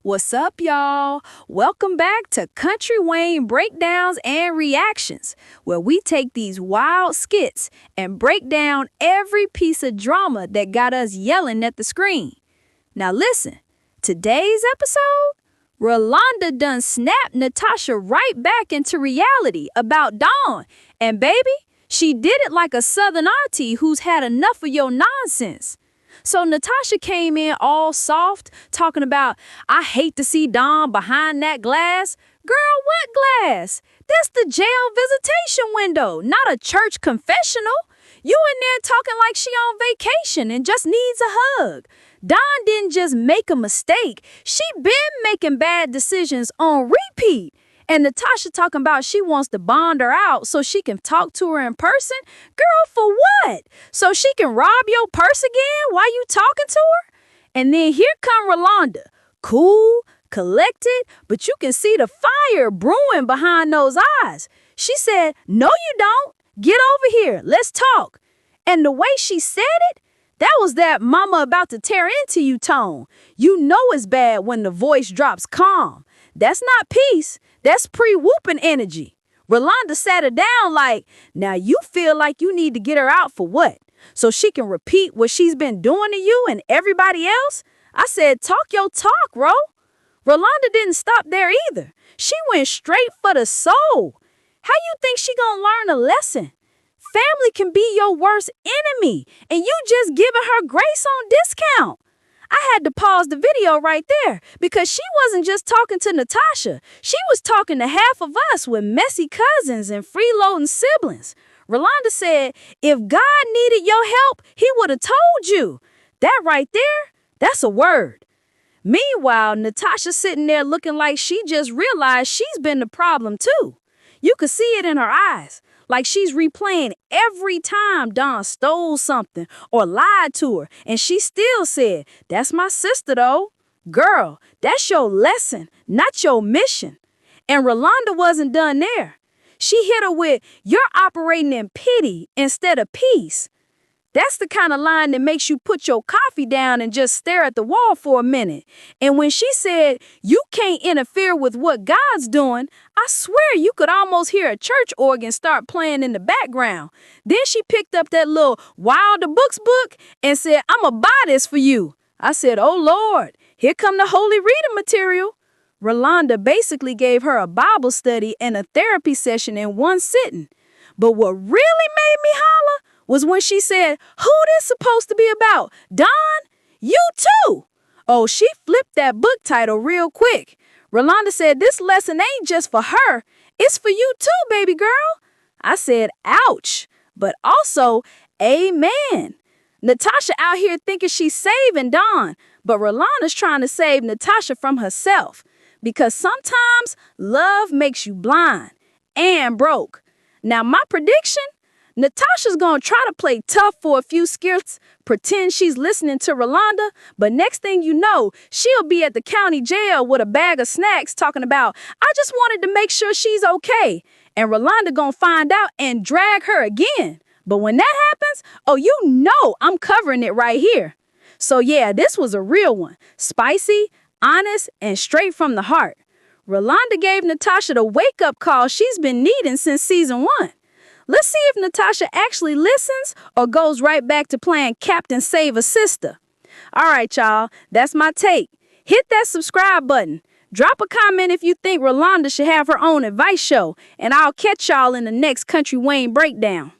What's up, y'all? Welcome back to Kountry Wayne Breakdowns and Reactions, where we take these wild skits and break down every piece of drama that got us yelling at the screen. Now listen, today's episode, Rolonda done snapped Natasha right back into reality about Dawn, and baby, she did it like a southern auntie who's had enough of your nonsense. So Natasha came in all soft, talking about, I hate to see Dawn behind that glass. Girl, what glass? That's the jail visitation window, not a church confessional. You in there talking like she on vacation and just needs a hug. Dawn didn't just make a mistake. She been making bad decisions on repeat. And Natasha talking about she wants to bond her out so she can talk to her in person. Girl, for what? So she can rob your purse again while you talking to her? And then here come Rolonda. Cool, collected, but you can see the fire brewing behind those eyes. She said, no you don't. Get over here. Let's talk. And the way she said it, that was that mama about to tear into you tone. You know it's bad when the voice drops calm. That's not peace. That's pre-whooping energy. Rolonda sat her down like, now you feel like you need to get her out for what? So she can repeat what she's been doing to you and everybody else? I said, talk your talk, Ro. Rolonda didn't stop there either. She went straight for the soul. How you think she gonna learn a lesson? Family can be your worst enemy, and you just giving her grace on discount. I had to pause the video right there because she wasn't just talking to Natasha. She was talking to half of us with messy cousins and freeloading siblings. Rolonda said, if God needed your help, he would have told you. That right there, that's a word. Meanwhile, Natasha sitting there looking like she just realized she's been the problem too. You could see it in her eyes. Like she's replaying every time Dawn stole something or lied to her. And she still said, that's my sister though. Girl, that's your lesson, not your mission. And Rolonda wasn't done there. She hit her with, you're operating in pity instead of peace. That's the kind of line that makes you put your coffee down and just stare at the wall for a minute. And when she said, you can't interfere with what God's doing, I swear you could almost hear a church organ start playing in the background. Then she picked up that little Wilder Books book and said, I'ma buy this for you. I said, oh Lord, here come the holy reading material. Rolonda basically gave her a Bible study and a therapy session in one sitting. But what really made me holler was when she said, who this supposed to be about? Dawn? You too. Oh, she flipped that book title real quick. Rolonda said, this lesson ain't just for her. It's for you too, baby girl. I said, ouch. But also, amen. Natasha out here thinking she's saving Dawn, but Rolonda's trying to save Natasha from herself. Because sometimes love makes you blind and broke. Now, my prediction, Natasha's gonna try to play tough for a few skits, pretend she's listening to Rolonda, but next thing you know, she'll be at the county jail with a bag of snacks talking about, I just wanted to make sure she's okay. And Rolonda gonna find out and drag her again. But when that happens, oh, you know I'm covering it right here. So yeah, this was a real one. Spicy, honest, and straight from the heart. Rolonda gave Natasha the wake-up call she's been needing since season 1. Let's see if Natasha actually listens or goes right back to playing Captain Save a Sister. All right, y'all, that's my take. Hit that subscribe button. Drop a comment if you think Rolonda should have her own advice show, and I'll catch y'all in the next Kountry Wayne Breakdown.